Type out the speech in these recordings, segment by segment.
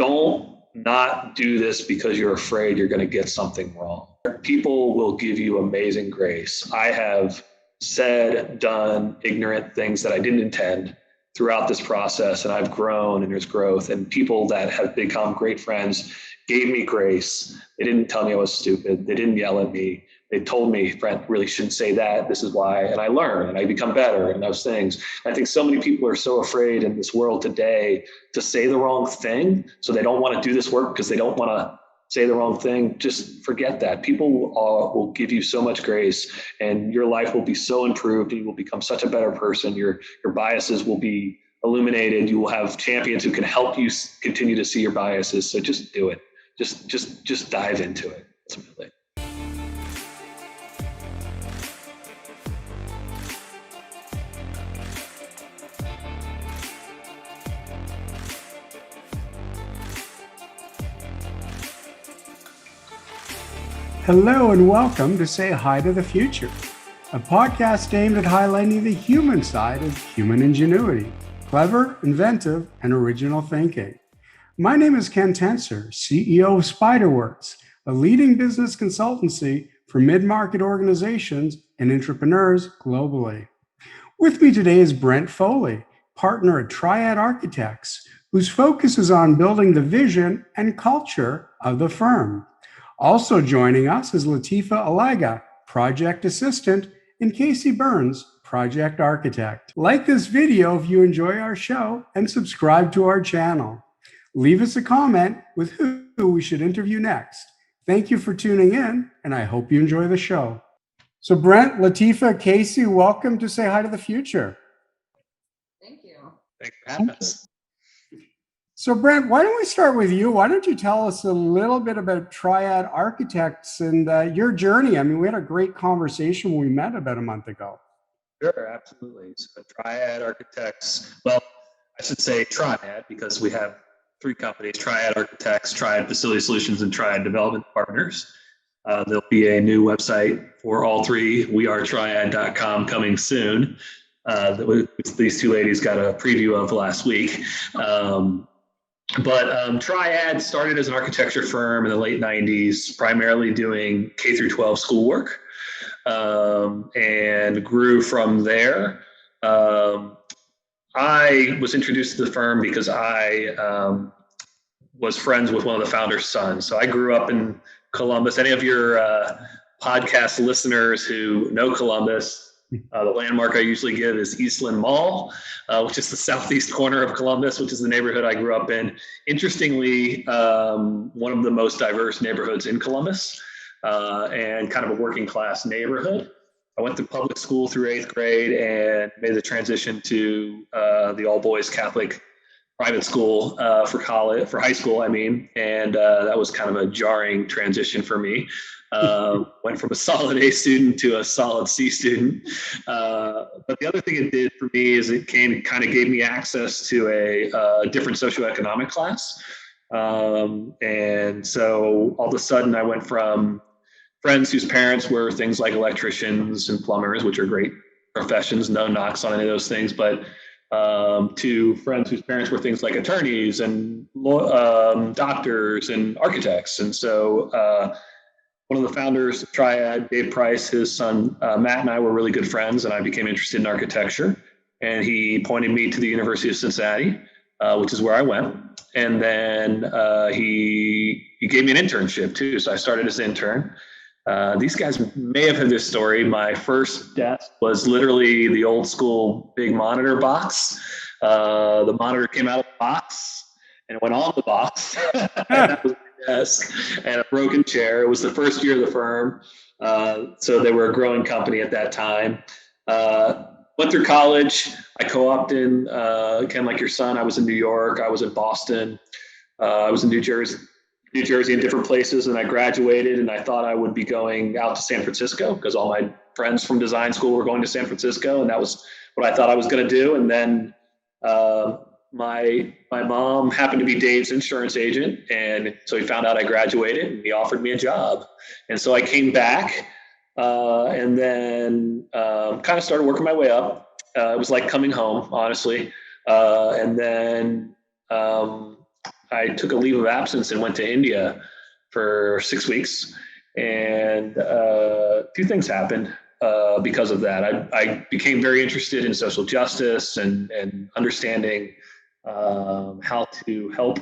don't not do this because you're afraid you're going to get something wrong. People will give you amazing grace. I have said, done ignorant things that I didn't intend throughout this process, and I've grown, and there's growth. And people that have become great friends gave me grace. They didn't tell me I was stupid. They didn't yell at me. They told me, Brent, really shouldn't say that. This is why. And I learn and I become better in those things. I think so many people are so afraid in this world today to say the wrong thing. So they don't want to do this work because they don't want to say the wrong thing. Just forget that. People will give you so much grace, and your life will be so improved, and you will become such a better person. Your biases will be illuminated. You will have champions who can help you continue to see your biases. So just do it. Just dive into it. Ultimately. Hello and welcome to Say Hi to the Future, a podcast aimed at highlighting the human side of human ingenuity, clever, inventive, and original thinking. My name is Ken Tenser, CEO of SpyderWorks, a leading business consultancy for mid-market organizations and entrepreneurs globally. With me today is Brent Foley, partner at TRIAD Architects, whose focus is on building the vision and culture of the firm. Also joining us is Latifa Alagah, project assistant, and Casey Byrnes, project architect. Like this video if you enjoy our show, and subscribe to our channel. Leave us a comment with who we should interview next. Thank you for tuning in, and I hope you enjoy the show. So Brent, Latifa, Casey, welcome to Say Hi to the Future. Thank you. Thanks for having us. So Brent, why don't we start with you? Why don't you tell us a little bit about TRIAD Architects and your journey? I mean, we had a great conversation when we met about a month ago. Sure, absolutely. So TRIAD Architects, well, I should say TRIAD because we have three companies, TRIAD Architects, TRIAD Facility Solutions, and TRIAD Development Partners. There'll be a new website for all three, wearetriad.com, coming soon. These two ladies got a preview of last week. But TRIAD started as an architecture firm in the late 90s, primarily doing K through 12 schoolwork, and grew from there. I was introduced to the firm because I was friends with one of the founder's sons. So I grew up in Columbus. Any of your podcast listeners who know Columbus, the landmark I usually give is Eastland Mall, which is the southeast corner of Columbus, which is the neighborhood I grew up in. Interestingly, one of the most diverse neighborhoods in Columbus, and kind of a working class neighborhood. I went to public school through 8th grade and made the transition to the all boys Catholic private school for high school, and that was kind of a jarring transition for me. Went from a solid A student to a solid C student. But the other thing it did for me is it kind of gave me access to a different socioeconomic class. And so all of a sudden I went from friends whose parents were things like electricians and plumbers, which are great professions, no knocks on any of those things, but to friends whose parents were things like attorneys and doctors and architects. And so one of the founders of TRIAD, Dave Price, his son, Matt, and I were really good friends, and I became interested in architecture. And he pointed me to the University of Cincinnati, which is where I went. And then he gave me an internship too. So I started as an intern. These guys may have heard this story. My first desk was literally the old school big monitor box. The monitor came out of the box and it went on the box. And that was desk and a broken chair. It was the first year of the firm. So they were a growing company at that time. Went through college. I co-opted in, Ken, like your son, I was in New York. I was in Boston. I was in New Jersey in different places. And I graduated and I thought I would be going out to San Francisco because all my friends from design school were going to San Francisco. And that was what I thought I was going to do. And then my mom happened to be Dave's insurance agent, and so he found out I graduated and he offered me a job. And so I came back and then kind of started working my way up. It was like coming home, honestly. And then I took a leave of absence and went to India for 6 weeks. And two things happened because of that. I became very interested in social justice and understanding how to help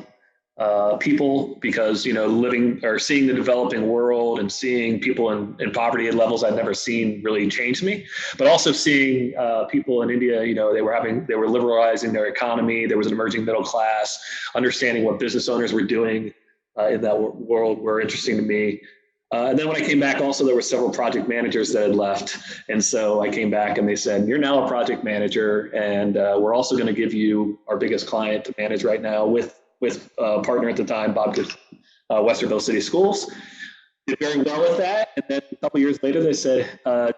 people, because living or seeing the developing world and seeing people in poverty at levels I'd never seen really changed me. But also seeing people in India, they were liberalizing their economy. There was an emerging middle class. Understanding what business owners were doing in that world were interesting to me. And then when I came back, also there were several project managers that had left, and so I came back and they said, "You're now a project manager, and we're also going to give you our biggest client to manage right now with a partner at the time, Bob Gibson, Westerville City Schools." Did very well with that, and then a couple years later, they said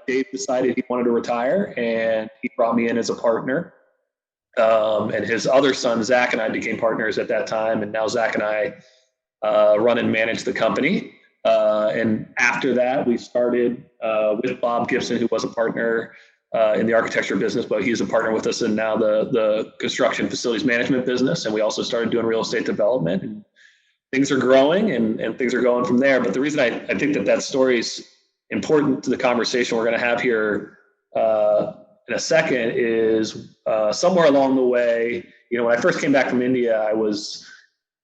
Dave decided he wanted to retire, and he brought me in as a partner. And his other son, Zach, and I became partners at that time, and now Zach and I run and manage the company. And after that, we started with Bob Gibson, who was a partner in the architecture business, but he's a partner with us in now the construction facilities management business. And we also started doing real estate development. And things are growing and things are going from there. But the reason I think that story is important to the conversation we're going to have here in a second is somewhere along the way, when I first came back from India,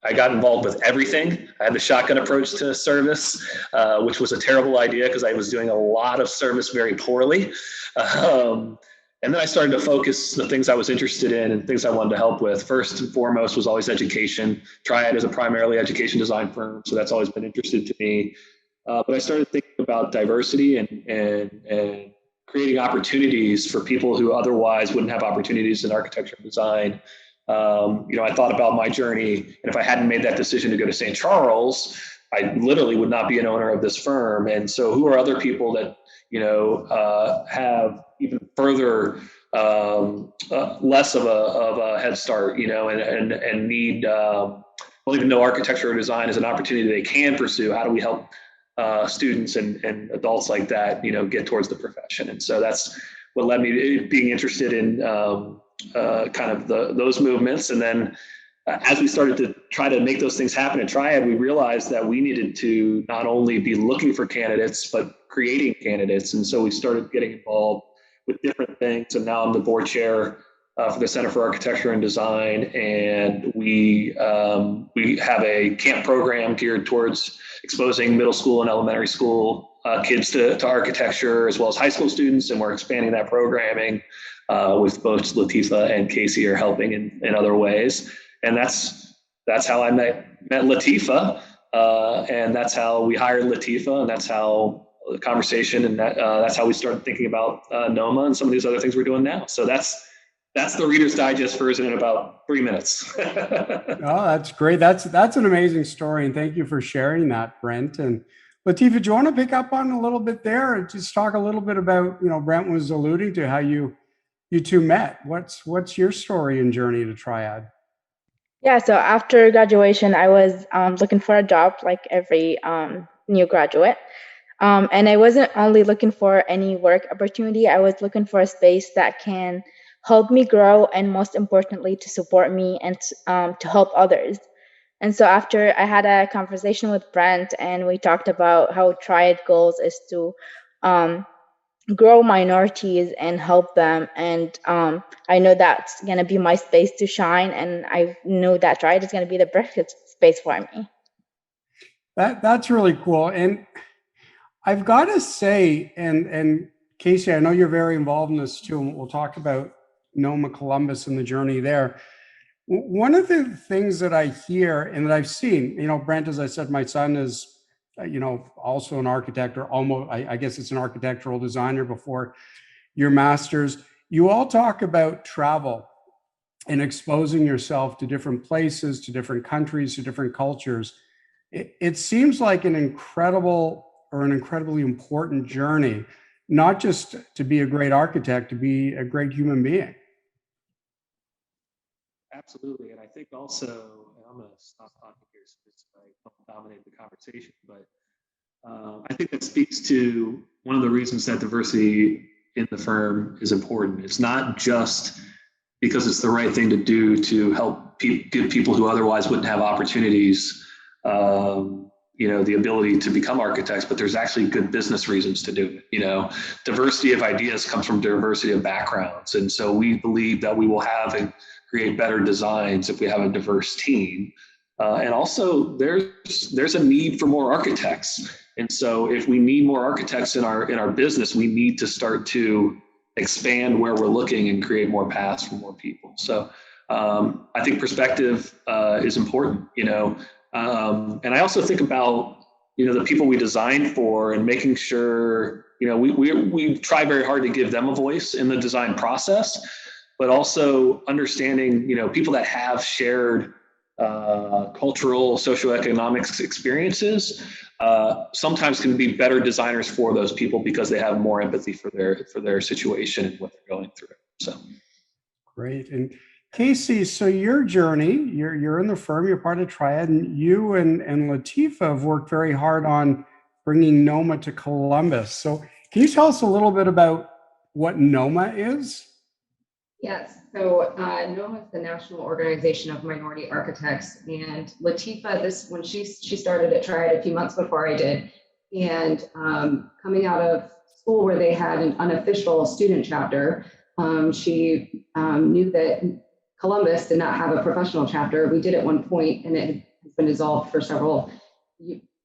I got involved with everything. I had the shotgun approach to service, which was a terrible idea because I was doing a lot of service very poorly. And then I started to focus the things I was interested in and things I wanted to help with. First and foremost was always education. TRIAD is a primarily education design firm, so that's always been interesting to me. But I started thinking about diversity and creating opportunities for people who otherwise wouldn't have opportunities in architecture and design. I thought about my journey, and if I hadn't made that decision to go to St. Charles, I literally would not be an owner of this firm. And so who are other people that, have even further, less of a head start, and need, don't even know architecture or design is an opportunity they can pursue. How do we help students and adults like that, get towards the profession? And so that's what led me to being interested in kind of those movements. And then as we started to try to make those things happen at TRIAD, we realized that we needed to not only be looking for candidates, but creating candidates. And so we started getting involved with different things. And now I'm the board chair for the Center for Architecture and Design. And we have a camp program geared towards exposing middle school and elementary school kids to architecture, as well as high school students. And we're expanding that programming with both Latifa and Casey are helping in other ways. And that's how I met Latifa, and that's how we hired Latifa, and that's how the conversation, and that's how we started thinking about NOMA and some of these other things we're doing now. So that's the Reader's Digest version in about 3 minutes. Oh, that's great. That's an amazing story, and thank you for sharing that, Brent. And Latifa, do you want to pick up on a little bit there and just talk a little bit about, Brent was alluding to how you two met. What's your story and journey to TRIAD? Yeah, so after graduation, I was looking for a job like every new graduate. And I wasn't only looking for any work opportunity, I was looking for a space that can help me grow, and most importantly, to support me and to help others. And so after I had a conversation with Brent, and we talked about how TRIAD goals is to grow minorities and help them. And I know that's going to be my space to shine. And I know that TRIAD is going to be the perfect space for me. That's really cool. And I've got to say, and Casey, I know you're very involved in this too, and we'll talk about Nomad Columbus and the journey there. One of the things that I hear and that I've seen, Brent, as I said, my son is, also an architect, or almost, I guess it's an architectural designer before your master's. You all talk about travel and exposing yourself to different places, to different countries, to different cultures. It seems like an incredibly important journey, not just to be a great architect, to be a great human being. Absolutely. And I think also, and I'm going to stop talking here so I don't dominate the conversation, but I think that speaks to one of the reasons that diversity in the firm is important. It's not just because it's the right thing to do to help give people who otherwise wouldn't have opportunities, the ability to become architects, but there's actually good business reasons to do it. Diversity of ideas comes from diversity of backgrounds. And so we believe that we will have and create better designs if we have a diverse team. And also there's a need for more architects. And so if we need more architects in our business, we need to start to expand where we're looking and create more paths for more people. So I think perspective is important, and I also think about, the people we design for and making sure, we try very hard to give them a voice in the design process, but also understanding, people that have shared cultural, socioeconomic experiences sometimes can be better designers for those people because they have more empathy for their situation and what they're going through. So great. And Casey, so your journey, you're in the firm, you're part of TRIAD, and you and Latifa have worked very hard on bringing NOMA to Columbus. So can you tell us a little bit about what NOMA is? Yes, so NOMA is the National Organization of Minority Architects, and Latifa, when she started at TRIAD a few months before I did, and coming out of school where they had an unofficial student chapter, she knew that Columbus did not have a professional chapter. We did at one point, and it has been dissolved for several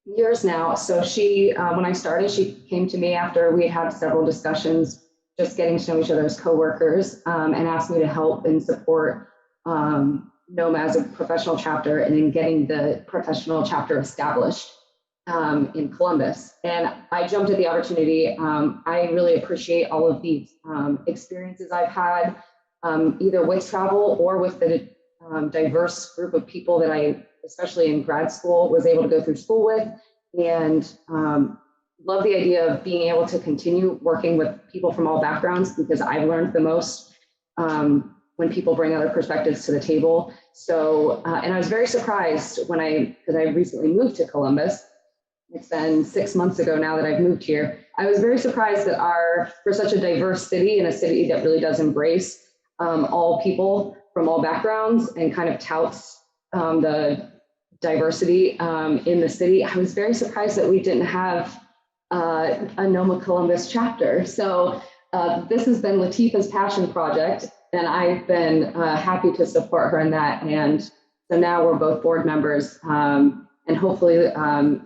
years now. So she, when I started, she came to me after we had several discussions, just getting to know each other as coworkers, and asked me to help and support NOMA as a professional chapter and in getting the professional chapter established in Columbus. And I jumped at the opportunity. I really appreciate all of the experiences I've had, either with travel or with the diverse group of people that I, especially in grad school, was able to go through school with, and love the idea of being able to continue working with people from all backgrounds, because I've learned the most when people bring other perspectives to the table. So, and I was very surprised because I recently moved to Columbus. It's been 6 months ago now that I've moved here. I was very surprised that for such a diverse city, and a city that really does embrace all people from all backgrounds and kind of touts the diversity in the city, I was very surprised that we didn't have a NOMA Columbus chapter. So this has been Latifa's passion project, and I've been happy to support her in that. And so now we're both board members, and hopefully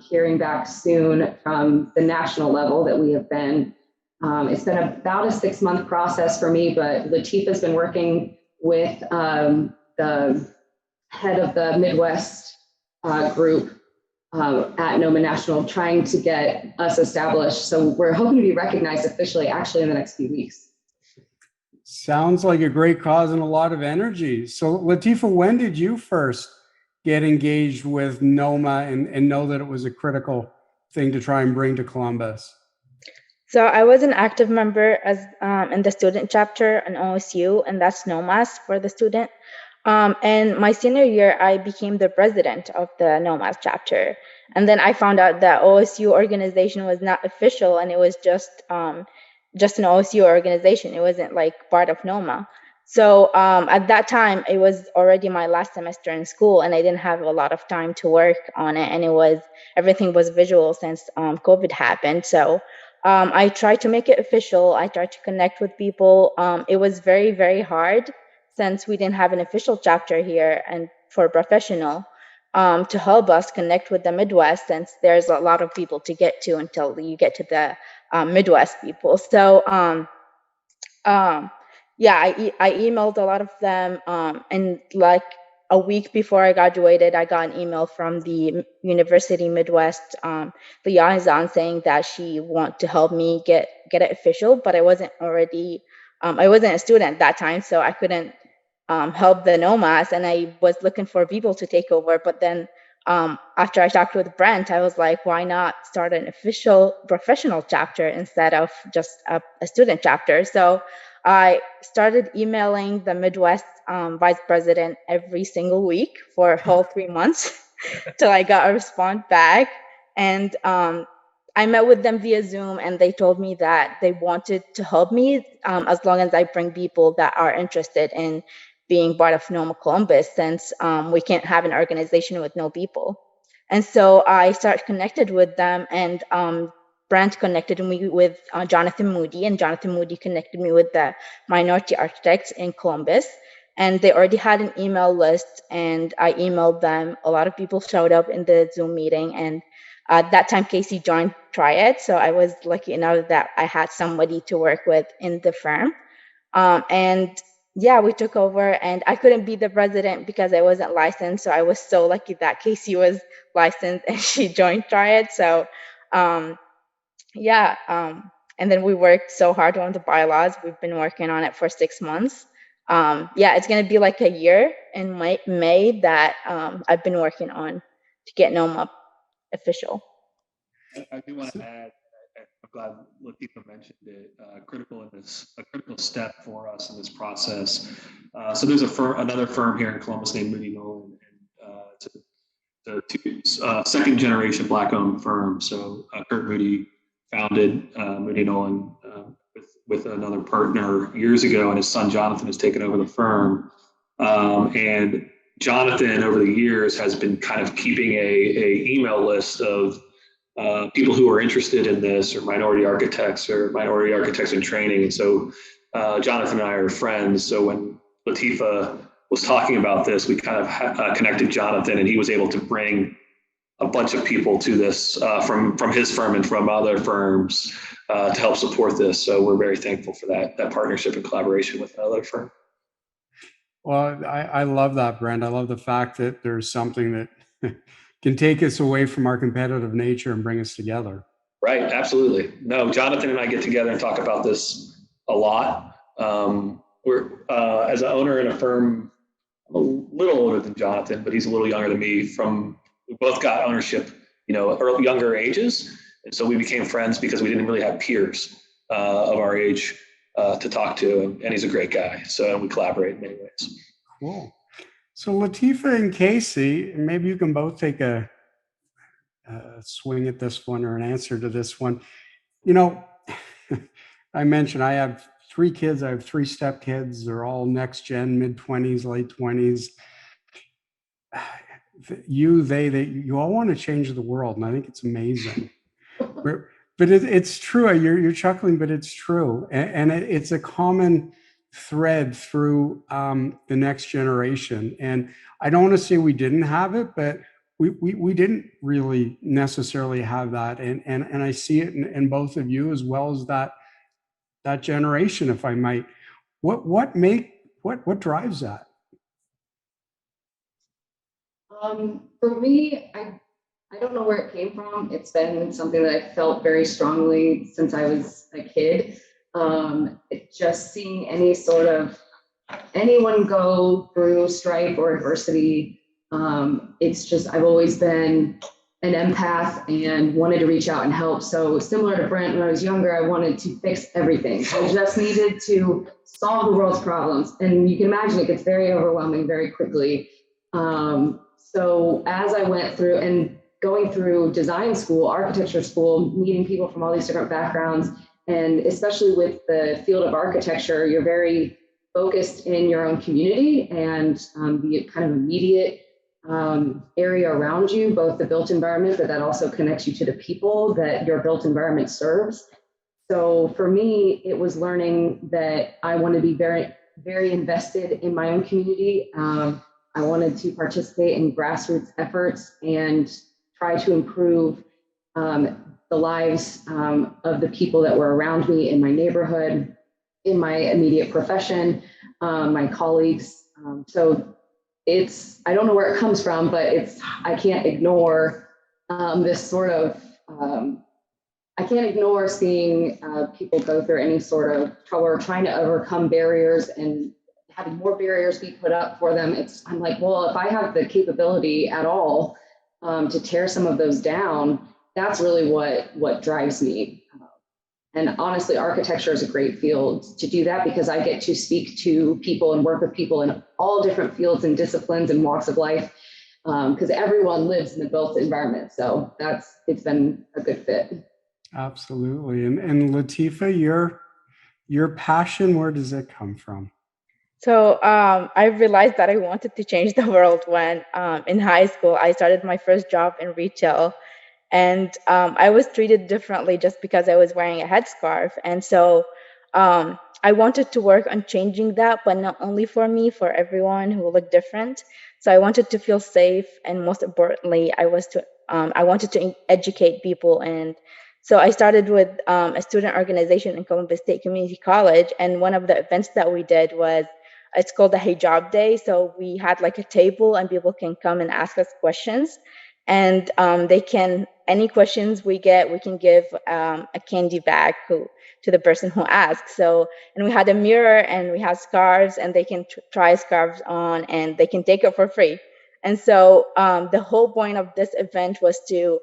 hearing back soon from the national level that we have been. It's been about a 6-month process for me, but Latifa's been working with the head of the Midwest group at NOMA National, trying to get us established. So we're hoping to be recognized officially actually in the next few weeks. Sounds like a great cause and a lot of energy. So Latifa, when did you first get engaged with NOMA and know that it was a critical thing to try and bring to Columbus? So I was an active member in the student chapter in OSU, and that's NOMAS for the student. And my senior year, I became the president of the NOMAS chapter. And then I found out that OSU organization was not official, and it was just an OSU organization. It wasn't like part of NOMA. So at that time, it was already my last semester in school, and I didn't have a lot of time to work on it. And everything was visual since COVID happened. So I tried to make it official. I tried to connect with people. It was very, very hard since we didn't have an official chapter here and for professional to help us connect with the Midwest, since there's a lot of people to get to until you get to the Midwest people. So yeah, I emailed a lot of them, and like a week before I graduated, I got an email from the University Midwest liaison saying that she wanted to help me get it official, but I wasn't a student at that time, so I couldn't help the NOMAS, and I was looking for people to take over. But then after I talked with Brent, I was like, why not start an official professional chapter instead of just a student chapter? So I started emailing the Midwest vice president every single week for a whole 3 months till I got a response back. And I met with them via Zoom, and they told me that they wanted to help me as long as I bring people that are interested in being part of Nomad Columbus, since we can't have an organization with no people. And so I started connected with them, and Brent connected me with Jonathan Moody, and Jonathan Moody connected me with the minority architects in Columbus. And they already had an email list, and I emailed them. A lot of people showed up in the Zoom meeting, and at that time, Casey joined TRIAD, so I was lucky enough that I had somebody to work with in the firm. And yeah, we took over, and I couldn't be the president because I wasn't licensed. So I was so lucky that Casey was licensed and she joined TRIAD. So and then we worked so hard on the bylaws. We've been working on it for 6 months. It's going to be like a year in May that I've been working on to get NOMA official. I do want to add, I'm glad Latifa mentioned it, a critical step for us in this process. So there's another firm here in Columbus named Moody Nolan, and it's a second generation Black owned firm. So Kurt Moody founded Moody Nolan with another partner years ago, and his son Jonathan has taken over the firm. And Jonathan, over the years, has been kind of keeping a email list of people who are interested in this, or minority architects in training. And so Jonathan and I are friends. So when Latifa was talking about this, we kind of connected Jonathan, and he was able to bring a bunch of people to this from his firm and from other firms to help support this. So we're very thankful for that partnership and collaboration with another firm. Well, I love that, Brent. I love the fact that there's something that can take us away from our competitive nature and bring us together. Right, absolutely. No, Jonathan and I get together and talk about this a lot. We're as an owner in a firm, I'm a little older than Jonathan, but he's a little younger than me. We both got ownership, younger ages, and so we became friends because we didn't really have peers of our age to talk to, and he's a great guy. So we collaborate in many ways. Cool. So Latifa and Casey, maybe you can both take a swing at this one or an answer to this one. I mentioned I have 3 kids. I have 3 stepkids. They're all next gen, mid 20s, late 20s. You all want to change the world, and I think it's amazing. But it's true. You're chuckling, but it's true, and it's a common thread through the next generation. And I don't want to say we didn't have it, but we didn't really necessarily have that. And I see it in both of you, as well as that generation, if I might. What drives that? For me, I don't know where it came from. It's been something that I felt very strongly since I was a kid. Just seeing anyone go through strife or adversity. I've always been an empath and wanted to reach out and help. So similar to Brent, when I was younger, I wanted to fix everything. I just needed to solve the world's problems. And you can imagine it gets very overwhelming very quickly. So as I went through and going through design school, architecture school, meeting people from all these different backgrounds, and especially with the field of architecture, you're very focused in your own community and the kind of immediate area around you, both the built environment, but that also connects you to the people that your built environment serves. So for me, it was learning that I want to be very, very invested in my own community. I wanted to participate in grassroots efforts and try to improve the lives of the people that were around me in my neighborhood, in my immediate profession, my colleagues. I don't know where it comes from, but I can't ignore this sort of, I can't ignore seeing people go through any sort of trouble or trying to overcome barriers and having more barriers be put up for them. I'm like, well, if I have the capability at all to tear some of those down, that's really what drives me. And honestly, architecture is a great field to do that because I get to speak to people and work with people in all different fields and disciplines and walks of life because everyone lives in the built environment. So it's been a good fit. Absolutely. And Latifa, your passion, where does it come from? So I realized that I wanted to change the world when in high school I started my first job in retail, and I was treated differently just because I was wearing a headscarf. And so I wanted to work on changing that, but not only for me, for everyone who looked different. So I wanted to feel safe, and most importantly, I wanted to educate people. And so I started with a student organization in Columbus State Community College, and one of the events that we did was, it's called the Hijab Day. So we had like a table, and people can come and ask us questions, and any questions we get, we can give a candy bag to the person who asks. So, and we had a mirror, and we had scarves, and they can try scarves on, and they can take it for free. And so the whole point of this event was to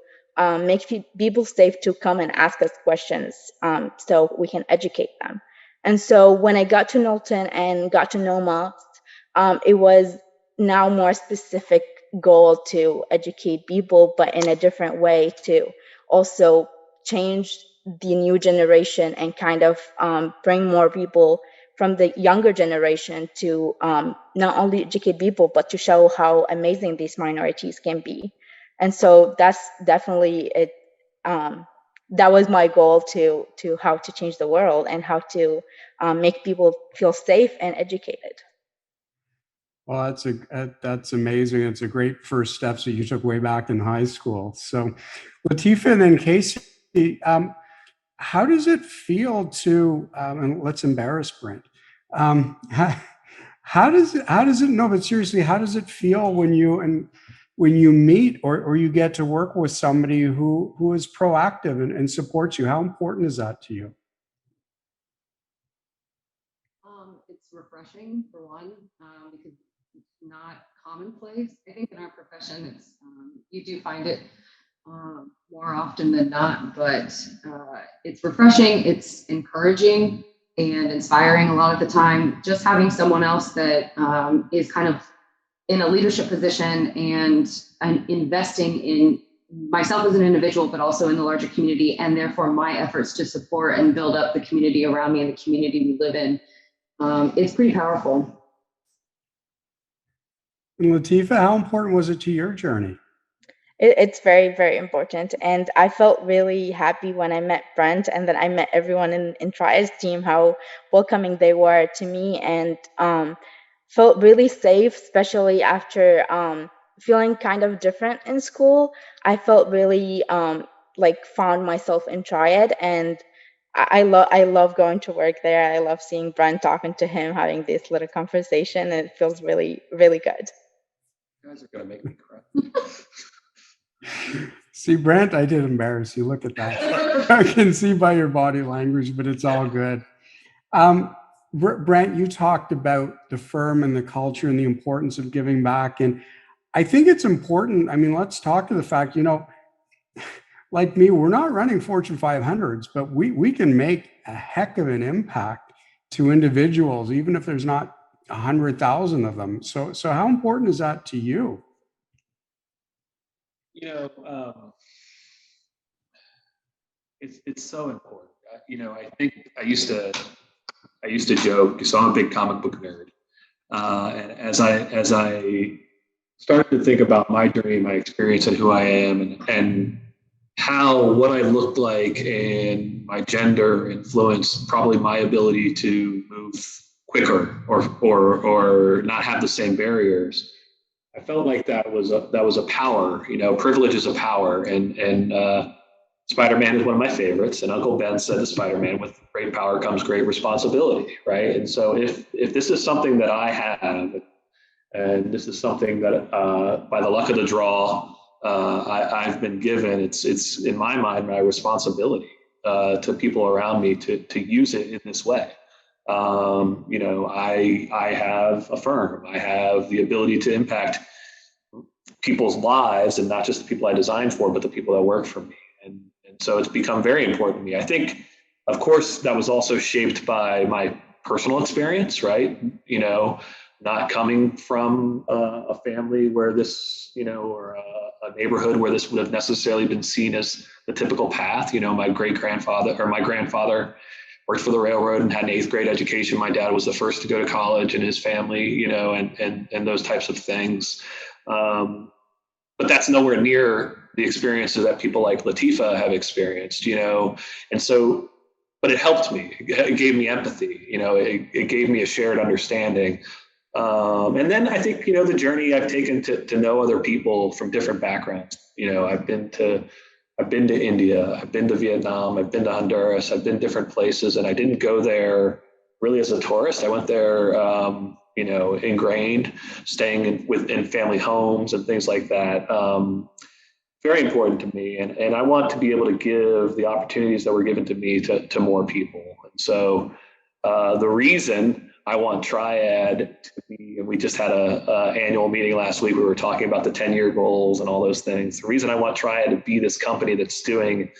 make people safe to come and ask us questions, so we can educate them. And so when I got to Knowlton and got to Noma, it was now more specific goal to educate people, but in a different way, to also change the new generation and kind of bring more people from the younger generation to not only educate people, but to show how amazing these minorities can be. And so that's definitely it. That was my goal, to how to change the world and how to make people feel safe and educated. Well, that's amazing. It's a great first steps that you took way back in high school. So, Latifa and then Casey, how does it feel to? And let's embarrass Brent. How does it? No, but seriously, how does it feel when you meet or you get to work with somebody who is proactive and supports you? How important is that to you? It's refreshing for one, because it's not commonplace. I think in our profession, it's you do find it more often than not, but it's refreshing, it's encouraging and inspiring a lot of the time. Just having someone else that is kind of in a leadership position and investing in myself as an individual, but also in the larger community, and therefore my efforts to support and build up the community around me and the community we live in. It's pretty powerful. And Latifa, how important was it to your journey? It's very, very important. And I felt really happy when I met Brent, and then I met everyone in TRIAD's team, how welcoming they were to me, and felt really safe, especially after feeling kind of different in school. I felt really like found myself in TRIAD, and I love going to work there. I love seeing Brent, talking to him, having this little conversation, and it feels really, really good. You guys are going to make me cry. See, Brent, I did embarrass you. Look at that. I can see by your body language, but it's all good. Brent, you talked about the firm and the culture and the importance of giving back. And I think it's important. I mean, let's talk to the fact, like me, we're not running Fortune 500s, but we can make a heck of an impact to individuals, even if there's not 100,000 of them. So how important is that to you? It's so important. I think I used to joke. So I'm a big comic book nerd, and as I started to think about my journey, my experience, and who I am, and how what I looked like and my gender influenced probably my ability to move quicker or not have the same barriers. I felt like that was a power. Privilege is a power, and Spider-Man is one of my favorites. And Uncle Ben said to Spider-Man, "With great power comes great responsibility." Right. And so if this is something that I have, and this is something that by the luck of the draw I've been given, it's in my mind my responsibility to people around me to use it in this way. I have a firm. I have the ability to impact people's lives, and not just the people I designed for, but the people that work for me. And so it's become very important to me. I think, of course, that was also shaped by my personal experience, right? Not coming from a family where this, or a neighborhood where this would have necessarily been seen as the typical path. My grandfather worked for the railroad and had an 8th grade education. My dad was the first to go to college in his family, and those types of things. But that's nowhere near the experiences that people like Latifa have experienced, and so, but it helped me. It gave me empathy, it gave me a shared understanding. And then I think, the journey I've taken to know other people from different backgrounds. I've been to India, I've been to Vietnam, I've been to Honduras, I've been different places, and I didn't go there really as a tourist. I went there, ingrained, staying in family homes and things like that. Very important to me. And I want to be able to give the opportunities that were given to me to more people. And so the reason I want TRIAD to be, and we just had a annual meeting last week. We were talking about the 10-year goals and all those things. The reason I want TRIAD to be this company that's doing,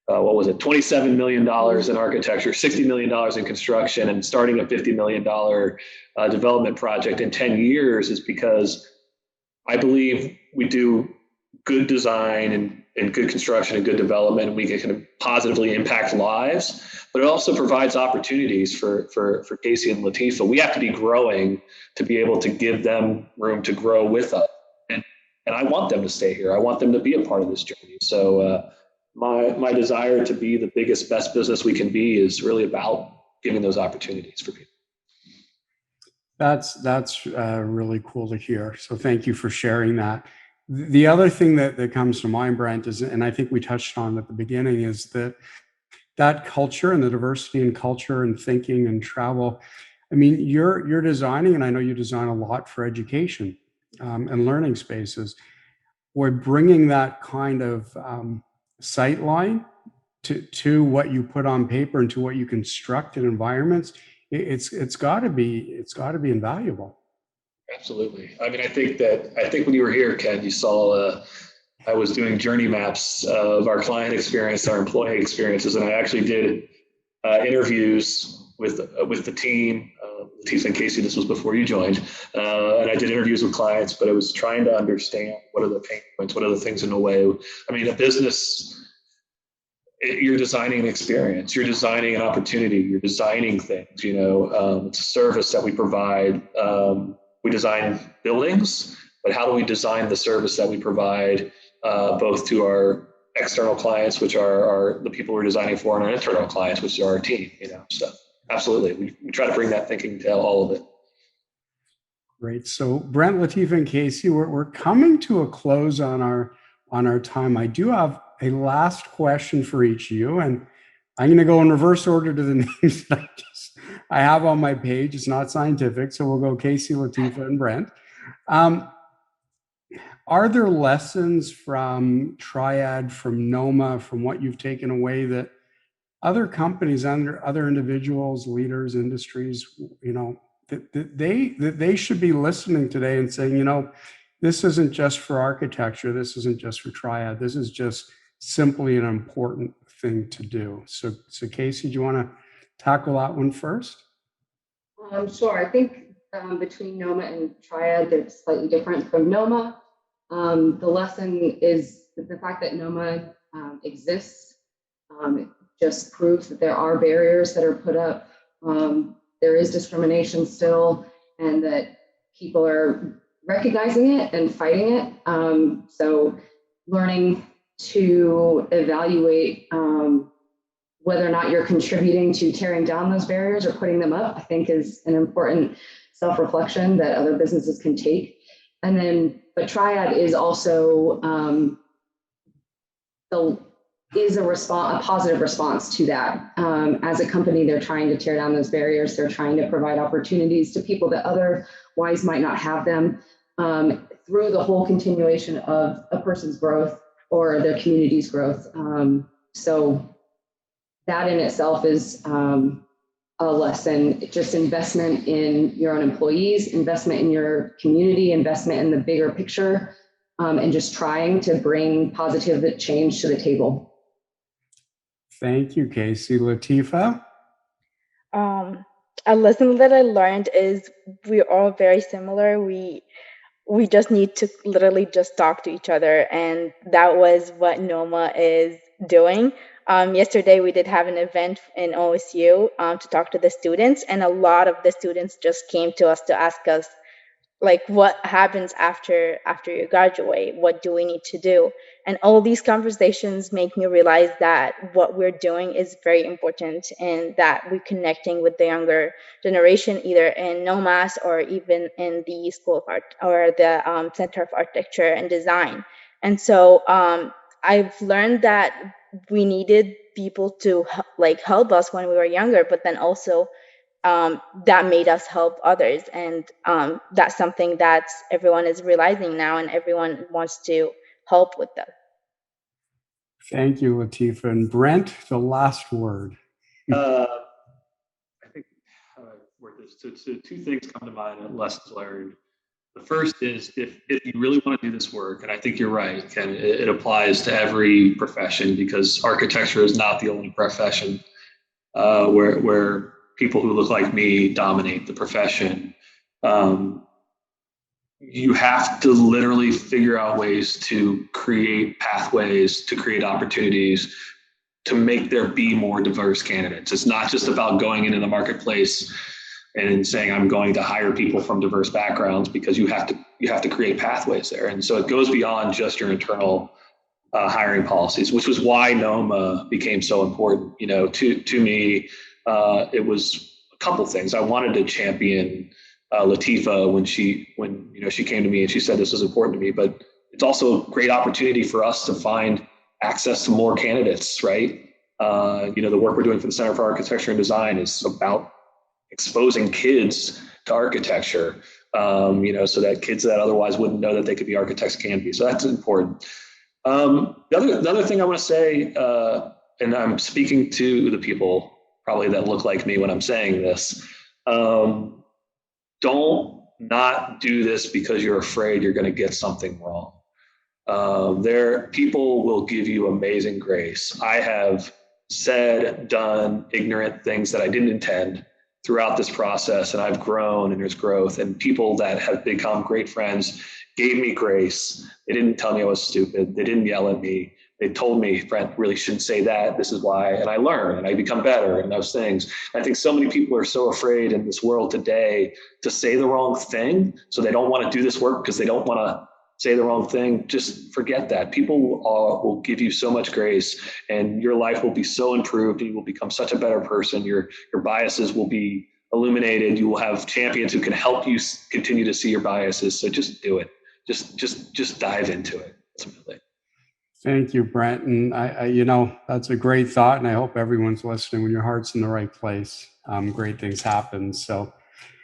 $27 million in architecture, $60 million in construction, and starting a $50 million development project in 10 years is because I believe we do good design and good construction and good development, and we can positively impact lives, but it also provides opportunities for Casey and Latifa. We have to be growing to be able to give them room to grow with us. And I want them to stay here. I want them to be a part of this journey. So my desire to be the biggest, best business we can be is really about giving those opportunities for people. That's really cool to hear. So thank you for sharing that. The other thing that comes to mind, Brent, is, and I think we touched on at the beginning, is that culture and the diversity in culture and thinking and travel. I mean, you're designing, and I know you design a lot for education and learning spaces. We're bringing that kind of sight line to what you put on paper and to what you construct in environments. It's got to be invaluable. Absolutely. I mean, I think when you were here, Ken, you saw I was doing journey maps of our client experience, our employee experiences, and I actually did interviews with the team. Latifa and Casey, this was before you joined, and I did interviews with clients, but I was trying to understand what are the pain points, what are the things in the way. I mean, a business, you're designing an experience, you're designing an opportunity, you're designing things. It's a service that we provide. We design buildings, but how do we design the service that we provide both to our external clients, which are the people we're designing for, and our internal clients, which are our team, So absolutely, we try to bring that thinking to all of it. Great. So Brent, Latifa, and Casey, we're coming to a close on our time. I do have a last question for each of you, and I'm going to go in reverse order to the names that I have on my page. It's not scientific, so we'll go Casey, Latifa, and Brent. Are there lessons from TRIAD, from NOMA, from what you've taken away that other companies, other individuals, leaders, industries, that they should be listening today and saying, this isn't just for architecture, this isn't just for TRIAD, this is just simply an important thing to do. So Casey, do you want to tackle that one first? Sure. I think between NOMA and TRIAD, they're slightly different. From NOMA, the lesson is the fact that NOMA exists. It just proves that there are barriers that are put up. There is discrimination still, and that people are recognizing it and fighting it. So learning to evaluate whether or not you're contributing to tearing down those barriers or putting them up, I think is an important self-reflection that other businesses can take. And then, but TRIAD is also a positive response to that. As a company, they're trying to tear down those barriers. They're trying to provide opportunities to people that otherwise might not have them through the whole continuation of a person's growth or their community's growth. So that in itself is a lesson. Just investment in your own employees, investment in your community, investment in the bigger picture, and just trying to bring positive change to the table. Thank you, Casey. Latifa? A lesson that I learned is we're all very similar. We we just need to literally just talk to each other. And that was what NOMA is doing. Yesterday, we did have an event in OSU to talk to the students, and a lot of the students just came to us to ask us, like, what happens after you graduate? What do we need to do? And all these conversations make me realize that what we're doing is very important, and that we're connecting with the younger generation, either in NOMAS or even in the School of Art or the Center of Architecture and Design. And so I've learned that we needed people to like help us when we were younger, but then also that made us help others. And that's something that everyone is realizing now, and everyone wants to help with them. Thank you, Latifa. And Brent, the last word. I think how I word this. So two things come to mind and lessons learned. The first is if you really want to do this work, and I think you're right, Ken, it applies to every profession, because architecture is not the only profession where people who look like me dominate the profession. You have to literally figure out ways to create pathways, to create opportunities, to make there be more diverse candidates. It's not just about going into the marketplace and saying, I'm going to hire people from diverse backgrounds, because you have to create pathways there. And so it goes beyond just your internal hiring policies, which was why NOMA became so important. You know, to me, it was a couple things. I wanted to champion Latifa when she came to me and she said this was important to me, but it's also a great opportunity for us to find access to more candidates, right? The work we're doing for the Center for Architecture and Design is about exposing kids to architecture, so that kids that otherwise wouldn't know that they could be architects can be. So that's important. The other thing I want to say, and I'm speaking to the people probably that look like me when I'm saying this, don't not do this because you're afraid you're going to get something wrong. People will give you amazing grace. I have said, done ignorant things that I didn't intend throughout this process, and I've grown, and there's growth, and people that have become great friends gave me grace. They didn't tell me I was stupid. They didn't yell at me. They told me, Brent, really shouldn't say that. This is why. And I learn and I become better in those things. I think so many people are so afraid in this world today to say the wrong thing. So they don't want to do this work because they don't want to say the wrong thing. Just forget that. People will give you so much grace, and your life will be so improved, and you will become such a better person. Your biases will be illuminated. You will have champions who can help you continue to see your biases. So just do it. Just dive into it. Ultimately. Thank you, Brent. And that's a great thought. And I hope everyone's listening. When your heart's in the right place, great things happen. So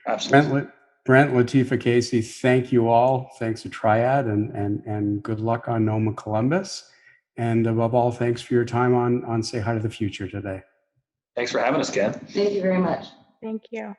absolutely. Brent, Latifa, Casey, thank you all. Thanks to TRIAD, and good luck on Nomad Columbus. And above all, thanks for your time on Say Hi to the Future today. Thanks for having us, Ken. Thank you very much. Thank you.